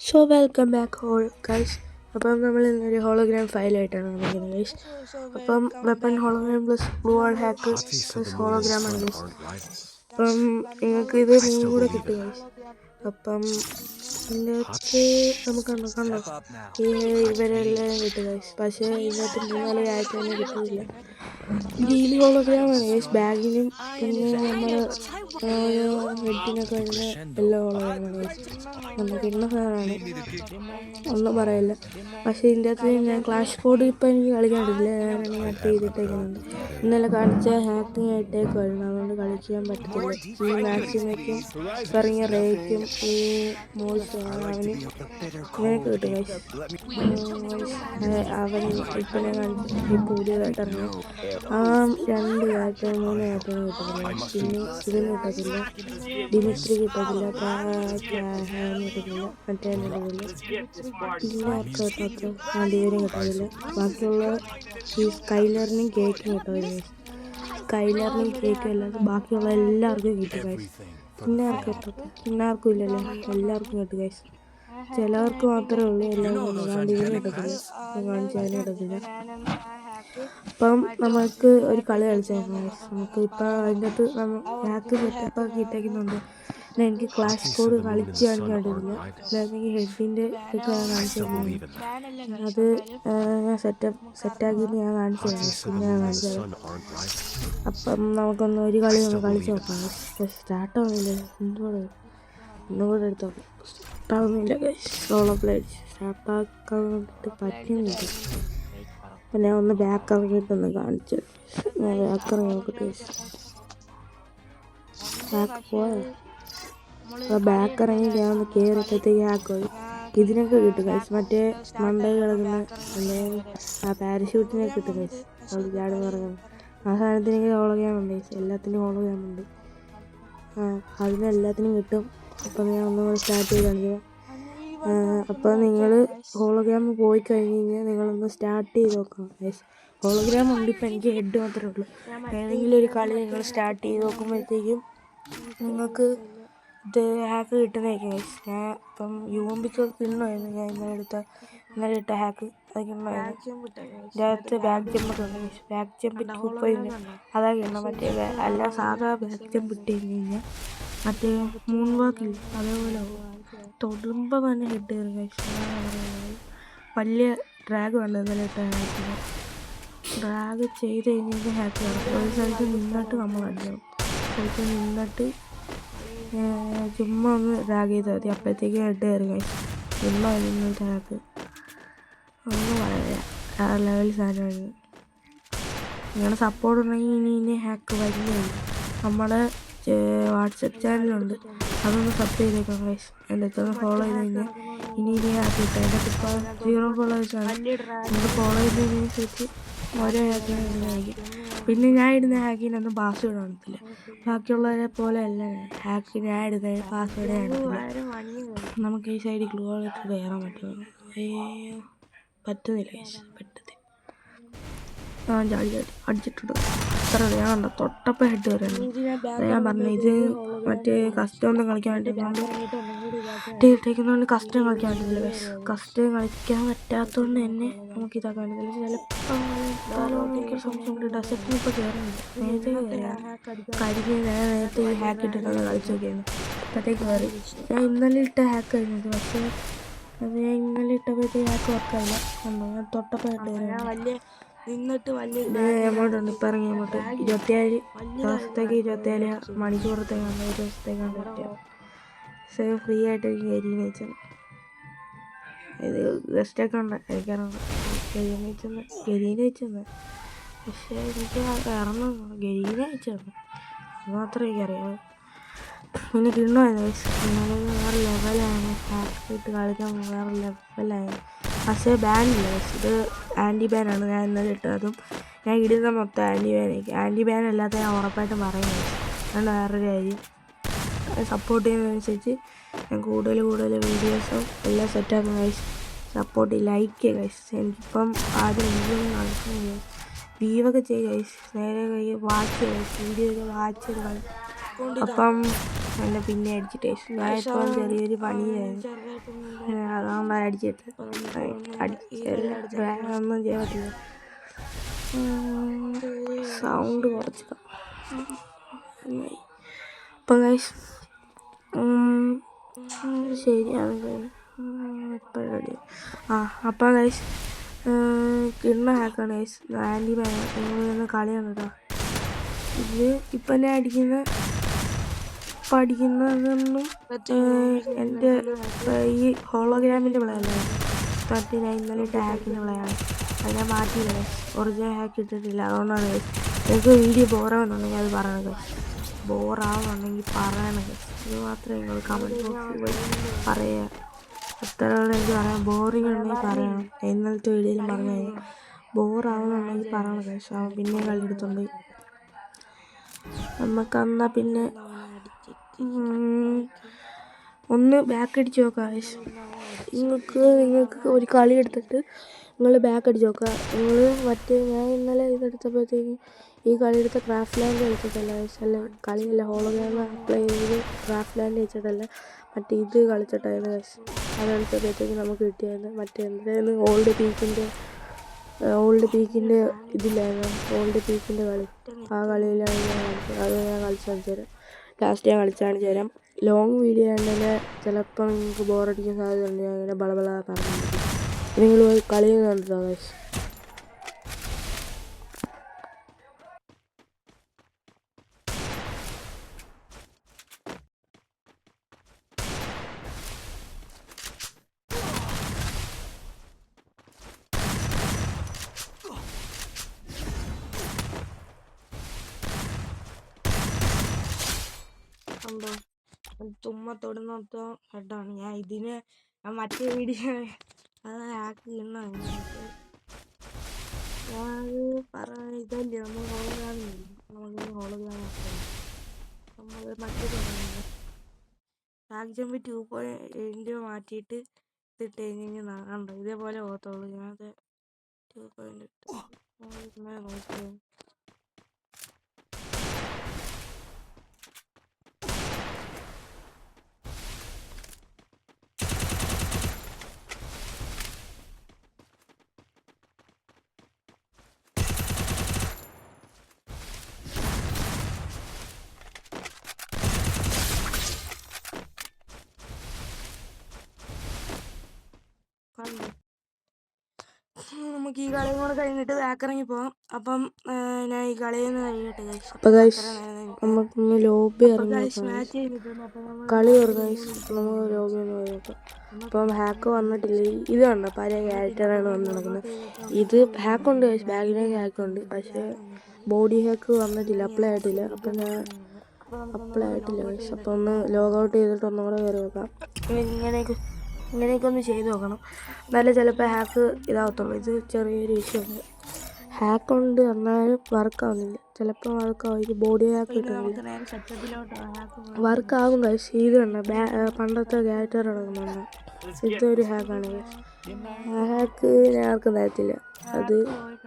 So welcome back guys. അപ്പം നമ്മൾ ഇന്നൊരു ഹോളോഗ്രാം ഫയലായിട്ടാണ് വന്നിരിക്കുന്നത് ഗൈസ്. അപ്പം വെപ്പൺ ഹോളോഗ്രാം പ്ലസ് ബ്ലൂ വാൾ ഹാക്ക് പ്ലസ് ഹോളോഗ്രാം ആണ് ഗൈസ്. അപ്പം നിങ്ങൾക്ക് ഇത് മൂന്നും കൂടെ കിട്ടും ഗൈസ്. അപ്പം ഇതിനകത്ത് നമുക്ക് കണ്ടോ ഇവരെല്ലാം കിട്ടും ഗൈസ്. പക്ഷേ ഇതിനകത്ത് മൂന്നാല് ആയിട്ട് തന്നെ കിട്ടുന്നില്ല. Green ഹോളോഗ്രാമാണ് guys. ബാഗിനും പിന്നെ നമ്മൾ ഹെഡിനൊക്കെ വരുന്ന എല്ലാ ഹോളോഗ്രാമാണ് ഗൈസ്. നല്ല കിട്ടുന്ന സാധനമാണ്, ഒന്നും പറയില്ല. പക്ഷേ ഇതിൻ്റെ അകത്ത് ഞാൻ ക്ലാഷ് കോഡ് ഇപ്പം എനിക്ക് കളിക്കാൻ പറ്റില്ല. ഞാനാണെങ്കിൽ കട്ട് ചെയ്തിട്ടേക്കുന്നുണ്ട്. ഇന്നലെ കാണിച്ച ഹാക്കിങ് ആയിട്ടേക്കുമായിരുന്നു, അതുകൊണ്ട് കളിക്കാൻ പറ്റത്തില്ല. ഈ മാക്സിമയ്ക്കും ഇറങ്ങിയ റേക്കും ഈ മോൾസും അവന് ഇങ്ങനെയൊക്കെ കിട്ടും ഗൈസ്. അവൻ ഇപ്പം ഞാൻ കാണിച്ച ഈ പുതിയതായിട്ട് ഇറങ്ങിയ ആ 2 ആറ്റവും 3 ആറ്റവും കിട്ടത്തില്ല. പിന്നെ ഇതിന് കിട്ടത്തില്ല, ഡിമിത്രി കിട്ടത്തില്ല, കിട്ടത്തില്ല, മറ്റേ കിട്ടത്തില്ല, പിന്നെ ആർക്കും കിട്ടാത്ത ആദ്യവരും കിട്ടത്തില്ല. ബാക്കിയുള്ള ഈ സ്കൈലറിനും കേക്കും കിട്ടും. സ്കൈലറിനും കേക്കും അല്ലാതെ ബാക്കിയുള്ള എല്ലാവർക്കും കിട്ടും ഗൈസ്. പിന്നെ ആർക്കും കിട്ടത്തില്ല, പിന്നെ ആർക്കും ഇല്ലല്ലോ, എല്ലാവർക്കും കിട്ടും ഗൈസ്. ചിലവർക്ക് മാത്രമേ ഉള്ളൂ എല്ലാവർക്കും ആദ്യവരും കിട്ടത്തില്ല, കാണിച്ചതിന് കിട്ടത്തില്ല. അപ്പം നമുക്ക് ഒരു കളി കളിച്ചായിരുന്നു ഗൈസ്. നമുക്ക് ഇപ്പം അതിൻ്റെ അകത്ത് ഹാക്ക് സെറ്റപ്പ് ആക്കി ഇട്ടേക്കുന്നുണ്ട്. പിന്നെ എനിക്ക് ക്ലാഷ് കോഡ് കളിച്ച് കാണിക്കാൻ പറ്റത്തില്ല. അല്ലായിരുന്നെങ്കിൽ ഹെഡിൻ്റെ ഒക്കെ കാണിച്ചിരുന്നു. അത് ഞാൻ സെറ്റാക്കിയിട്ട് ഞാൻ കാണിച്ചു തരാം. പിന്നെ ഞാൻ കാണിച്ചത്. അപ്പം നമുക്കൊന്ന് ഒരു കളി ഒന്ന് കളിച്ച് നോക്കാം. പക്ഷേ സ്റ്റാർട്ടാവുന്നില്ല. ഒന്നുകൂടെ എടുത്ത് നോക്കാം. സ്റ്റാർട്ടാവുന്നില്ല ഗൈസ്. സോളോ പ്ലേ സ്റ്റാർട്ടാക്കാൻ വേണ്ടിയിട്ട് പറ്റുന്നില്ല. അപ്പം ഞാൻ ഒന്ന് ബാക്ക് ഇറങ്ങിയിട്ടൊന്ന് കാണിച്ചു. ഞാൻ ബാക്ക് ഇറങ്ങി നോക്കട്ടെ ഗൈസ്. ബാക്ക് പോയോ? ബാക്ക് ഇറങ്ങി ഞാൻ ഒന്ന് കയറിയപ്പോഴത്തേക്ക് ഹാക്ക് പോയി. ഇതിനൊക്കെ കിട്ടും ഗൈസ്. മറ്റേ മണ്ടയിൽ കിടക്കുന്ന ആ പാരഷൂട്ടിനെ കിട്ടും ഗൈസ്. ചാടുന്ന പറയുന്നത് ആ സാധനത്തിനൊക്കെ ഹോളോഗ്രാമുണ്ട് ഗൈസ്. എല്ലാത്തിനും ഹോളോഗ്രാമുണ്ട്. അതിനെല്ലാത്തിനും കിട്ടും. അപ്പം ഞാൻ ഒന്നുകൂടെ സ്റ്റാർട്ട് ചെയ്ത് കാണിക്കുക. അപ്പോൾ നിങ്ങൾ ഹോളോഗ്രാം പോയി കഴിഞ്ഞ് കഴിഞ്ഞാൽ നിങ്ങളൊന്ന് സ്റ്റാർട്ട് ചെയ്ത് നോക്കണം ഗൈസ്. ഹോളോഗ്രാം ഉണ്ട്. ഇപ്പം എനിക്ക് ഹെഡ് മാത്രമേ ഉള്ളൂ. ഏതെങ്കിലും ഒരു കളി നിങ്ങൾ സ്റ്റാർട്ട് ചെയ്ത് നോക്കുമ്പോഴത്തേക്കും നിങ്ങൾക്ക് ഇത് ഹാക്ക് കിട്ടുന്നതായിരിക്കും ഗൈസ്. ഞാൻ ഇപ്പം യുവമ്പിക്ക് കിണ്ണമായിരുന്നു. ഞാൻ ഇന്നലെ ഇട്ട ഹാക്ക് അത് കിണ്ണമായിരുന്നു. ഇതിൻ്റെ അകത്ത് ബാക്ക് ജമ്പൊക്കെ ഉണ്ട് ഗൈസ്. ബാക്ക് ജമ്പ് പോയിരുന്നു, അതാ കിണ്ണം. മറ്റേ അല്ല സാധാ ബാക്ക് ജമ്പ് ഇട്ട് കഴിഞ്ഞ് കഴിഞ്ഞാൽ മറ്റേ മൂൺ വാക്കില്ല, അതേപോലെ തൊടുമ്പോൾ തന്നെ ഹെഡ് കയറും ഗൈസ്. വലിയ ഡ്രാഗ് വേണ്ട ഇന്നലെ ഇട്ട ഹാക്കിന്. ഡ്രാഗ് ചെയ്ത് കഴിഞ്ഞാൽ ഹാക്ക് കയറും. ഒരു സ്ഥലത്ത് നിന്നിട്ട് നമ്മൾ അടിക്കണം. സ്ഥലത്ത് നിന്നിട്ട് ചുമ്മാ ഒന്ന് ഡ്രാഗ് ചെയ്താൽ മതി, അപ്പോഴത്തേക്ക് ഹെഡ് കയറും ഗൈസ്. ചുമ്മാ നിന്നിട്ട് ഹാക്ക് ഒന്നും പറയാ. ആ ലെവൽ സാധനമായിരുന്നു. നിങ്ങളുടെ സപ്പോർട്ട് ഉണ്ടെങ്കിൽ ഇനി ഹാക്ക് വരുന്നതാണ്. നമ്മുടെ വാട്സപ്പ് ചാനലുണ്ട്, അതൊന്ന് സബ് ചെയ്തേക്കാം ഗൈസ്. എൻ്റെ അടുത്തൊന്ന് ഫോളോ ചെയ്ത് കഴിഞ്ഞാൽ ഇനി ഹാക്ക് കിട്ടും. എൻ്റെ ഇപ്പോൾ 0 ഫോളോവേഴ്സാണ്. നിങ്ങൾ ഫോളോ ചെയ്തതിനനുസരിച്ച് ഓരോ ഹാക്കിനും ആയിരിക്കും. പിന്നെ ഞാൻ ഇടുന്ന ഹാക്കിനൊന്നും പാസ്വേഡ് കാണത്തില്ല. ബാക്കിയുള്ളവരെ പോലെ അല്ല ഹാക്ക് ഞാൻ ഇടുന്ന പാസ്വേഡ് കാണത്തില്ല. നമുക്ക് ഈ സൈഡിൽ ഗ്ലൂ ഇട്ട് കയറാൻ പറ്റുമോ? പറ്റുന്നില്ല ഗൈസ്, പറ്റത്തില്ല. അടിച്ചിട്ടുണ്ട്. അത്ര ഞാൻ കണ്ടോ തൊട്ടപ്പം ഹെഡ് വരാണ്. ഞാൻ പറഞ്ഞു ഇത് മറ്റേ കസ്റ്റം ഒന്നും കളിക്കാൻ ഇട്ടേക്കുന്നതുകൊണ്ട് കസ്റ്റം കളിക്കാൻ പറ്റില്ല ഗൈസ്. കസ്റ്റം കളിക്കാൻ പറ്റാത്തതുകൊണ്ട് തന്നെ നമുക്ക് ഇതാക്കാൻ പറ്റില്ല. ചിലപ്പോൾ എനിക്കൊരു സംശയം ഉണ്ട്. ഡെസർട്ടിന് ഇപ്പോൾ കയറുന്നില്ല. നേരത്തെ നേരത്തെ ഈ ഹാക്ക് ഇട്ടിട്ടൊന്ന് കളിച്ച് നോക്കിയായിരുന്നു. അപ്പോഴത്തേക്ക് കയറി. ഞാൻ ഇന്നലെ ഇട്ട ഹാക്ക് കഴിഞ്ഞത്, പക്ഷേ അത് ഞാൻ ഇന്നലെ ഇട്ടപ്പോഴത്തേക്ക് ഹാക്ക് വർക്കായില്ല. കണ്ടോ ഞാൻ തൊട്ടപ്പം ഹെഡ് വരാൻ നിന്നിട്ട് വലിയ എമൗണ്ട് ഉണ്ട്. ഇപ്പം ഇറങ്ങി എമൗണ്ട് 27 ദിവസത്തേക്ക് 27 മണിക്കൂറത്തേക്കാണ്, ഒരു ദിവസത്തേക്കാണ് പറ്റുക. സേവ് ഫ്രീ ആയിട്ട് എനിക്ക് കരിയിൽ വെച്ചത്. ഇത് ഗസ്റ്റൊക്കെ ഉണ്ട് എനിക്കറിയാം. കരിയിൽ വെച്ചെന്ന് പക്ഷേ എനിക്ക് ഇറങ്ങുന്നു കരിയിൽ വെച്ചത് അത് മാത്രമേ എനിക്കറിയാം. പിന്നെ കിണ്ണമായിരുന്നു ഗൈസ്. വേറെ ലെവലാണ്. ഹാക്ക് ഇട്ട് കളിക്കാൻ വേറെ ലെവലായി. പക്ഷേ ബാനില്ല ഗൈസ്. ഇത് ആൻറ്റി ബാനാണ് ഞാൻ ഇന്നലെ ഇട്ടത്. അതും ഞാൻ ഇടുന്ന മൊത്തം ആൻറ്റി ബാൻ അല്ലാത്ത ഞാൻ ഉറപ്പായിട്ടും പറയുന്നത്. അതുകൊണ്ട് വേറൊരു കാര്യം സപ്പോർട്ട് ചെയ്യുന്നതനുസരിച്ച് ഞാൻ കൂടുതൽ വീഡിയോസും എല്ലാം സെറ്റാക്കും ഗൈസ്. സപ്പോർട്ട് ലൈക്ക് ചെയ്യുക ഗൈസ്. എനിക്കിപ്പം ആദ്യം വീഡിയോ നടക്കുന്നില്ല. ലീവൊക്കെ ചെയ്യുക ഗൈസ്. നേരെ കൈ വാച്ച് ചെയ്യുക ഗൈസ്. വീഡിയോ വാച്ച് ചെയ്ത് അപ്പം എന്നെ പിന്നെ അടിച്ചിട്ട് ഞാൻ ഇപ്പം ചെറിയൊരു പണിയിലായിരുന്നു, അതുകൊണ്ടാണ് അടിച്ചിട്ട് ഒന്നും ചെയ്യാൻ പറ്റില്ല. സൗണ്ട് കുറച്ചിടാം. അപ്പം ഗൈസ് ശരിയാണ് എപ്പോഴും അപ്പം ഗൈസ് കിണ്ണ ഹാക്കാണ് ഗൈസ്. ആൻറ്റി നിങ്ങൾ കളിയാണ് കേട്ടോ. ഇത് ഇപ്പം ഞാൻ പഠിക്കുന്നതൊന്നും എൻ്റെ ഈ ഹോളോഗ്രാമിൻ്റെ പ്ലെയറല്ല, മറ്റേ ഞാൻ ഇന്നലെ ഇട്ട ഹാക്കിൻ്റെ പ്ലെയാണ്. അത് ഞാൻ മാറ്റിയില്ല ഗൈസ്, ഒറിജിനൽ ഹാക്ക് ഇട്ടിട്ടില്ല. അതുകൊണ്ടാണ് ഗൈസ്. നിങ്ങൾക്ക് വീഡിയോ ബോറാവുന്നുണ്ടെങ്കിൽ അത് പറയണം ഗൈസ്, ബോറാവുന്നുണ്ടെങ്കിൽ പറയണം ഗൈസ്. ഇത് മാത്രമേ നിങ്ങൾ കമൻറ്റ് ബോക്സിൽ പോയി പറയുക. എത്ര എനിക്ക് പറയാം, ബോറിംഗ് ഉണ്ടെങ്കിൽ പറയണം. ഇന്നലത്തെ വീഡിയോയിലും പറഞ്ഞു കഴിഞ്ഞാൽ ബോറാവുന്നുണ്ടെങ്കിൽ പറയണം ഗൈസ്. അവൻ പിന്നെ കളിയെടുത്തുണ്ട് നമുക്കെന്നാ പിന്നെ ഒന്ന് ബാക്ക് അടിച്ച് നോക്കാം ഗൈസ്. നിങ്ങൾക്ക് ഒരു കളി എടുത്തിട്ട് നിങ്ങൾ ബാക്ക് അടിച്ച് നോക്കുക. നിങ്ങൾ മറ്റേ ഞാൻ ഇന്നലെ ഇതെടുത്തപ്പോഴത്തേക്ക് ഈ കളി എടുത്ത ക്രാഫ്റ്റ് ലാൻഡ് കളിച്ചിട്ടല്ല ഗൈസ്, അല്ല കളിയല്ല, ഹോളോഗ്രാം അപ്ലൈ ചെയ്ത് ക്രാഫ്റ്റ് ലാൻഡ് വെച്ചിട്ടല്ല, മറ്റേ ഇത് കളിച്ചിട്ടായിരുന്നു ഗൈസ്. അതെടുത്തപ്പോഴത്തേക്ക് നമുക്ക് കിട്ടിയായിരുന്നു മറ്റേ എന്തായിരുന്നു ഓൾഡ് പീക്കിൻ്റെ ഇതില്ലായിരുന്നു, ഓൾഡ് പീക്കിൻ്റെ കളി. ആ കളിയിലാണ് ഞാൻ കളിച്ചത്. അത് ഞാൻ കളിച്ച് കാണിച്ചു തരാം. ലാസ്റ്റ് ഞാൻ കളിച്ച് കാണിച്ചു തരാം. ലോങ് വീഡിയോ ആണെങ്കിൽ ചിലപ്പോൾ നിങ്ങൾക്ക് ബോറടിക്കാൻ സാധ്യതയുണ്ട്. ഞാൻ ഇങ്ങനെ ബളബള പറഞ്ഞു നിങ്ങൾ പോയി കളി കണ്ടിട്ടോ ഗൈസ്. കണ്ടോ, തുമ്മത്തോടുന്നൊത്തോ ഹെഡാണ്. ഞാൻ ഇതിന് മറ്റേ വീഡിയോ അത് ഹാക്ക് ചെയ്യണം. ഇതല്ലേ നമ്മൾ ഹോളോഗ്രാമില്ല, നമുക്ക് ഹോളോഗ്രാം നമ്മൾ മറ്റേത് ഹാക്ക് ജമ്പ് 2.0 മാറ്റിയിട്ട് ഇതിട്ട് കഴിഞ്ഞ് കഴിഞ്ഞാൽ കണ്ടോ ഇതേപോലെ പോകത്തുള്ളൂ. ഞാനത് 2.8 നോക്കിയത്. നമുക്ക് ഈ കളിയും കൂടെ കഴിഞ്ഞിട്ട് ബാക്കിറങ്ങി പോവാം. അപ്പം ഞാൻ ഈ കളിയിൽ നിന്ന് കഴിയട്ടെ ഗൈസ്. അപ്പം ഗൈസ് നമുക്കൊന്ന് ലോബി ഇറങ്ങി കളി ഗൈസ്, നമുക്ക് ലോബി ഒന്ന് കഴിയട്ടെ. അപ്പം ഹാക്ക് വന്നിട്ടില്ല. ഇത് കണ്ടോ പഴയ ക്യാരക്ടറാണ് വന്ന് നടക്കുന്നത്. ഇത് ഹാക്കുണ്ട് ഗൈസ്, ബാക്കിലേക്ക് ഹാക്കുണ്ട്, പക്ഷേ ബോഡി ഹാക്ക് വന്നിട്ടില്ല, അപ്ലൈ ആയിട്ടില്ല. അപ്പം ഞാൻ അപ്ലൈ ആയിട്ടില്ല ഗൈസ്. അപ്പം ഒന്ന് ലോഗ് ഔട്ട് ചെയ്തിട്ട് ഒന്നും കൂടെ കയറി വെക്കാം. ഇങ്ങനെയൊക്കെ ഒന്ന് ചെയ്ത് നോക്കണം, എന്നാലും ചിലപ്പോൾ ഹാക്ക് ഇതാവത്തുള്ളൂ. ഇത് ചെറിയൊരു വിഷയമുണ്ട്, ഹാക്കുണ്ട് എന്നാലും വർക്കാവുന്നില്ല. ചിലപ്പോൾ വർക്കാവും. ഇത് ബോഡി ഹാക്ക് കിട്ടുന്നില്ല, വർക്കാകും ഗൈസ്. ഇത് കണ്ട പണ്ടത്തെ ക്യാരക്ടർ നടക്കുന്നുണ്ട്, ഇതൊരു ഹാക്കാണ് ഗൈസ്. ആ ഹാക്ക് ഞാൻ ആർക്കും തരത്തില്ല, അത്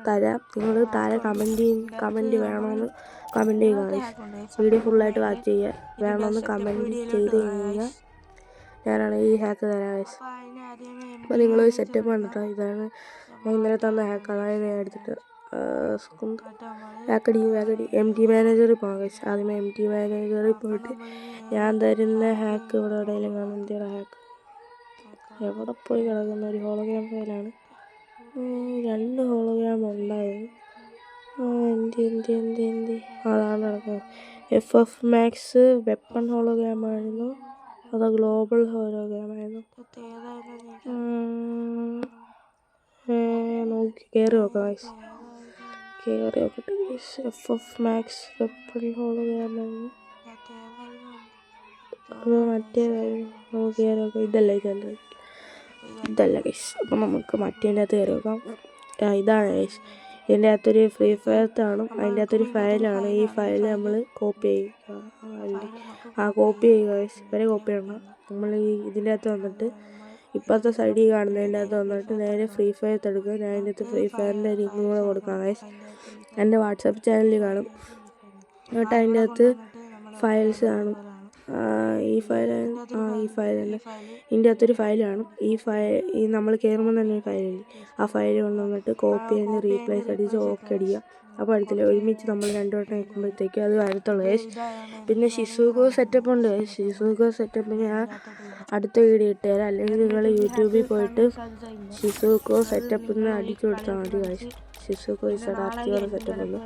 തരാം. നിങ്ങൾ താഴെ കമൻറ്റ് വേണമെന്ന് കമൻറ്റ് ചെയ്യുക ഗൈസ്. വീഡിയോ ഫുള്ളായിട്ട് വാച്ച് ചെയ്യുക, വേണമെന്ന് കമൻറ്റ് ചെയ്ത് കഴിഞ്ഞാൽ ഞാനാണ് ഈ ഹാക്ക് തരാം ഗൈസ്. അപ്പോൾ നിങ്ങൾ സെറ്റപ്പ് കണ്ടിട്ടോ, ഇതാണ് ഞാൻ ഇന്നലെ തന്ന ഹാക്ക്. അതായത് ഞാൻ എടുത്തിട്ട് ബാക്കടി MT മാനേജറിൽ പോകാം ഗൈസ്. ആദ്യമേ MT മാനേജറിൽ പോയിട്ട് ഞാൻ തരുന്ന ഹാക്ക് ഇവിടെ എവിടെയെങ്കിലും കാണും. എന്തിയുടെ ഹാക്ക് എവിടെ പോയി കിടക്കുന്ന ഒരു ഹോളോഗ്രാം ഫയലാണ്. 2 ഹോളോഗ്രാം ഉണ്ടായിരുന്നു. എന്ത് അതാണ് നടക്കുന്നത്. FF Max വെപ്പൺ ഹോളോഗ്രാം ആയിരുന്നു, അതോ ഗ്ലോബൽ ഹോളോഗ്രാമായിരുന്നു? നോക്കി കയറി നോക്കാം ഗൈസ്, കയറി നോക്കട്ടെ ഗൈസ്. FF Max വെപ്പൺ ഹോളോഗ്രാമായിരുന്നു, അത് മറ്റേതായിരുന്നു. നമുക്ക് കയറി നോക്കാം. ഇതല്ല ഗൈസ്. അപ്പം നമുക്ക് മറ്റേതിൻ്റെ അകത്ത് കയറി നോക്കാം. ഇതാണ് ഗൈസ്. ഇതിൻ്റെ അകത്തൊരു ഫ്രീ ഫയർ കാണും, അതിൻ്റെ അകത്തൊരു ഫയലാണ്. ഈ ഫയൽ നമ്മൾ കോപ്പി ചെയ്യും. കോപ്പി ചെയ്യുക ഗൈസ്, ഇവരെ കോപ്പി ചെയ്യണം. നമ്മൾ ഇതിൻ്റെ അകത്ത് വന്നിട്ട് ഇപ്പോഴത്തെ സൈഡിൽ കാണുന്നതിൻ്റെ അകത്ത് വന്നിട്ട് നേരെ ഫ്രീ ഫയർ എടുക്കുക. ഞാൻ അതിൻ്റെ അകത്ത് ഫ്രീ ഫയറിൻ്റെ ലിങ്ക് കൂടെ കൊടുക്കാം ഗൈസ്. എൻ്റെ വാട്സാപ്പ് ചാനലിൽ കാണും. എന്നിട്ട് അതിൻ്റെ അകത്ത് ഫയൽസ് കാണും. ഈ ഫയൽ തന്നെ ഇതിൻ്റെ അകത്തൊരു ഫയൽ കാണും. ഈ നമ്മൾ കയറുമ്പോൾ തന്നെ ഒരു ഫയലില്ല. ആ ഫയൽ കൊണ്ടുവന്നിട്ട് കോപ്പി ചെയ്ത് റീപ്ലേസ് അടിച്ച് ഓക്കെ അടിക്കുക. അപ്പോൾ അടുത്തില്ല, ഒരുമിച്ച് നമ്മൾ 2 വട്ടം വെക്കുമ്പോഴത്തേക്കും അത് വരത്തുള്ളൂ ഗൈസ്. പിന്നെ ഷിസുഗോ സെറ്റപ്പ് ഉണ്ട്. ഷിസുഗോ സെറ്റപ്പ് ഞാൻ അടുത്ത വീഡിയോ ഇട്ടുതരാം. അല്ലെങ്കിൽ നിങ്ങൾ യൂട്യൂബിൽ പോയിട്ട് ഷിസുഗോ സെറ്റപ്പ് എന്ന് അടിച്ചു കൊടുത്താൽ മതി ഗൈസ്. ഷിസുഗോ ഇസഡാർത്തിയോടെ സെറ്റപ്പ് ഉണ്ട്.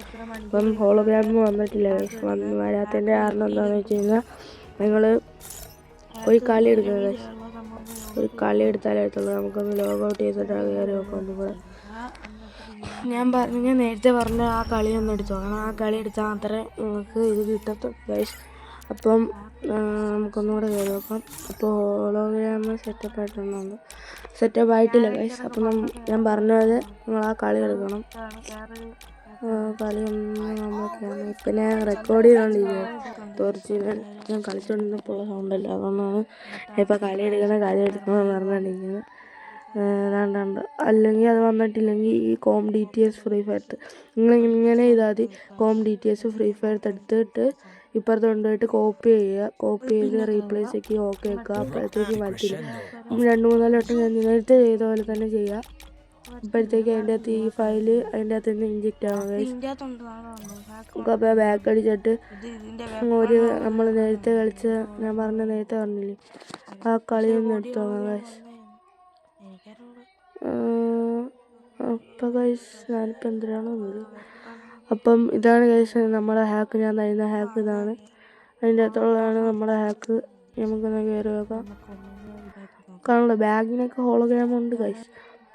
അപ്പം ഹോളോഗ്രാം വന്നിട്ടില്ല ഗൈസ്. വരാത്തതിൻ്റെ കാരണം എന്താണെന്ന് വെച്ച് കഴിഞ്ഞാൽ നിങ്ങൾ ഒരു കളി എടുക്കുക ഗൈസ്. ഒരു കളി എടുത്താലേ എടുത്തുള്ളൂ. നമുക്കൊന്ന് ലോഗ് ഔട്ട് ചെയ്തിട്ട് കയറി നോക്കാം ഒന്നും കൂടെ. ഞാൻ നേരത്തെ പറഞ്ഞ ആ കളി ഒന്ന് എടുത്തു നോക്കണം. ആ കളി എടുത്താൽ മാത്രമേ നിങ്ങൾക്ക് ഇത് കിട്ടത്തുള്ളൂ ഗൈസ്. അപ്പം നമുക്കൊന്നുകൂടെ കയറി നോക്കാം. അപ്പോൾ ഹോളോഗ്രാം സെറ്റപ്പ് ആയിട്ടുണ്ട്. സെറ്റപ്പ് ആയിട്ടില്ല ഗൈസ്. അപ്പം ഞാൻ പറഞ്ഞത് നിങ്ങൾ ആ കളി എടുക്കണം. കളി നമ്മൾ ഇപ്പം ഞാൻ റെക്കോർഡ് ചെയ്തുകൊണ്ടിരിക്കുക. ഒറിജിനൽ ഞാൻ കളിച്ചുകൊണ്ടിരുന്നപ്പോൾ ഉള്ള സൗണ്ടല്ല, അതുകൊണ്ടാണ് ഇപ്പോൾ കളി എടുക്കണമെന്ന് പറഞ്ഞുകൊണ്ടിരിക്കുന്നത്. അല്ലെങ്കിൽ അത് വന്നിട്ടില്ലെങ്കിൽ ഈ കോം DTS ഫ്രീ ഫയർ നിങ്ങളിങ്ങനെ ചെയ്താൽ മതി. കോം DTS ഫ്രീ ഫയർ എടുത്തിട്ട് ഇപ്പുറത്ത് കൊണ്ടുപോയിട്ട് കോപ്പി ചെയ്യുക. കോപ്പി ചെയ്ത് റീപ്ലേസ് ആക്കി ഓക്കെ വെക്കുക. അപ്പോഴത്തേക്കും വരത്തില്ല. 2-3 വട്ടം ഞാൻ നേരത്തെ ചെയ്ത പോലെ തന്നെ ചെയ്യുക. അപ്പോഴത്തേക്ക് അതിൻ്റെ അകത്ത് ഈ ഫയൽ അതിൻ്റെ അകത്ത് നിന്ന് ഇഞ്ചെക്റ്റ് ആവുക. അപ്പോൾ ബാക്ക് അടിച്ചിട്ട് നമ്മൾ നേരത്തെ കളിച്ച ഞാൻ പറഞ്ഞില്ലേ ആ കളിയൊന്നും എടുത്തു നോക്കാം. അപ്പം ഗൈസ് ഞാനിപ്പോൾ എന്തിനാണ് വന്നത്. അപ്പം ഇതാണ് ഗൈസ് നമ്മുടെ ഹാക്ക്. ഞാൻ തരുന്ന ഹാക്ക് ഇതാണ്. അതിൻ്റെ അകത്തുള്ളതാണ് നമ്മുടെ ഹാക്ക്. നമുക്കൊന്ന് കയറി നോക്കാം. കാണുള്ളൂ ബാഗിനൊക്കെ ഹോളോഗ്രാം ഉണ്ട് ഗൈസ്.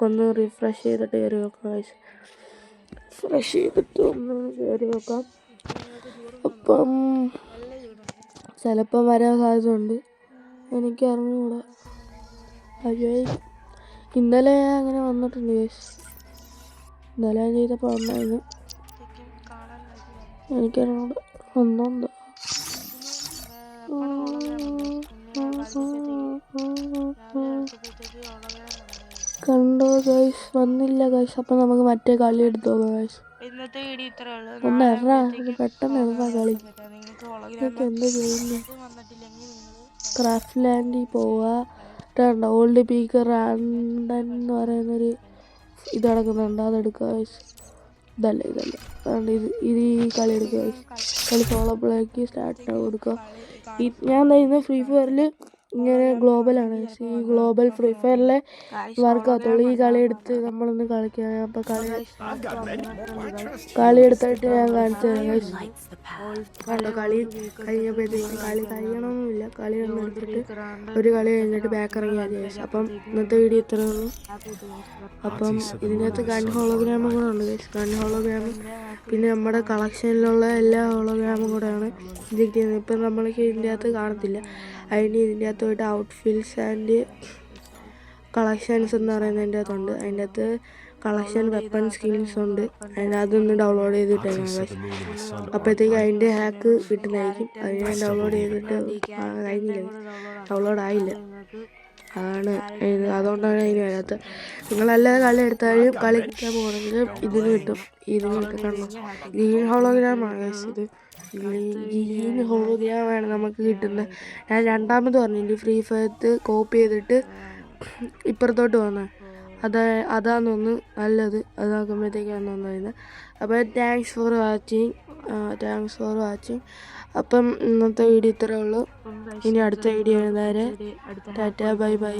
ഒന്ന് റിഫ്രഷ് ചെയ്തിട്ട് കയറി നോക്കാം ഗൈസ്. ഫ്രഷ് ചെയ്തിട്ട് ഒന്ന് കയറി നോക്കാം. അപ്പം ചിലപ്പം വരാൻ സാധ്യതയുണ്ട്, എനിക്കറിഞ്ഞൂടാ. അയ്യോ, ഇന്നലെ അങ്ങനെ വന്നിട്ടുണ്ട് ഗൈസ്. ഇന്നലെ ഞാൻ ചെയ്തപ്പോൾ വന്നായിരുന്നു. എനിക്കറിഞ്ഞൂടാ ഒന്നുണ്ടോ. കണ്ടോ ഗൈസ്, വന്നില്ല ഗൈസ്. അപ്പം നമുക്ക് മറ്റേ കളി എടുത്തോ ഗൈസ്. ഒന്ന് എറാ, പെട്ടെന്ന് എറാ കളി. ഇതൊക്കെ എന്താ ചെയ്യുന്നു? ക്രാഫ്റ്റ് ലാൻഡിൽ പോവുക. ഓൾഡ് പീക്കർ റാൻഡൻ എന്ന് പറയുന്നൊരു ഇത് നടക്കുന്നുണ്ട്, അതെടുക്കുക ഗൈസ്. ഇതല്ലേ അതുകൊണ്ട് ഇത് ഈ കളി എടുക്കുക ഗൈസ്. കളി സോളോ പ്ലേക്ക് സ്റ്റാർട്ട് കൊടുക്കുക. ഞാൻ തരുന്ന ഫ്രീ ഫയറിൽ ഇങ്ങനെ ഗ്ലോബലാണ്. ഈ ഗ്ലോബൽ ഫ്രീ ഫയറിലെ വർക്കാകത്തുള്ളൂ. ഈ കളി എടുത്ത് നമ്മളൊന്ന് കളിക്കാം. അപ്പോൾ കളി എടുത്തിട്ട് ഞാൻ കാണിച്ചു തരാം. കണ്ടോ, കളി കഴിഞ്ഞപ്പോഴത്തേക്കും കളി കഴിയണമെന്നില്ല. കളി ഒന്ന് എടുത്തിട്ട് ഒരു കളി കഴിഞ്ഞിട്ട് ബാക്ക് ഇറങ്ങിയാൽ മതി. അപ്പം ഇന്നത്തെ വീഡിയോ ഇത്രയേ ഉള്ളൂ. അപ്പം ഇതിനകത്ത് ഗൺ ഹോളോഗ്രാമും കൂടെ ഉണ്ട് ഗൈസ്. ഗൺ ഹോളോഗ്രാമും പിന്നെ നമ്മുടെ കളക്ഷനിലുള്ള എല്ലാ ഹോളോഗ്രാമും കൂടെയാണ് ഇൻജെക്ട് ചെയ്യുന്നത്. ഇപ്പം നമ്മൾക്ക് ഇതിൻ്റെ അകത്ത് കാണത്തില്ല. അതിന് ഇതിൻ്റെ അകത്ത് പോയിട്ട് ഔട്ട്ഫിൽസ് ആൻഡ് കളക്ഷൻസ് എന്ന് പറയുന്നതിൻ്റെ അകത്തുണ്ട്. അതിൻ്റെ അകത്ത് കളക്ഷൻ വെപ്പൺ സ്കിൻസ് ഉണ്ട്. അതൊന്ന് ഡൗൺലോഡ് ചെയ്തിട്ടേക്കാം ഗൈസ്. അപ്പോഴത്തേക്ക് അതിൻ്റെ ഹാക്ക് കിട്ടുന്നതായിരിക്കും. അത് ഞാൻ ഡൗൺലോഡ് ചെയ്തിട്ട് കഴിഞ്ഞില്ല, ഡൗൺലോഡ് ആയില്ല. അതുകൊണ്ടാണ് അതിന് വരാത്തത്. നിങ്ങളല്ലാതെ കളി എടുത്താലും കളിക്കാൻ പോകണമെങ്കിൽ ഇതിന് കിട്ടും. കണ്ടോ, ഗ്രീൻ ഹോളോഗ്രാമാണ് ഗൈസ്. ഇത് ഗ്രീൻ ഹോളോഗ്രാമാണ് നമുക്ക് കിട്ടുന്നത്. ഞാൻ രണ്ടാമത് പറഞ്ഞില്ല, ഫ്രീ ഫയർ കോപ്പി ചെയ്തിട്ട് ഇപ്പുറത്തോട്ട് വന്നത്. അതാണെന്ന് നല്ലത്. അതാക്കുമ്പോഴത്തേക്കാണ് വരുന്നത്. അപ്പോൾ താങ്ക്സ് ഫോർ വാച്ചിങ്. അപ്പം ഇന്നത്തെ വീഡിയോ ഇത്രയേ ഉള്ളൂ. ഇനി അടുത്ത വീഡിയോ വരെ ടാറ്റ ബൈ ബൈ.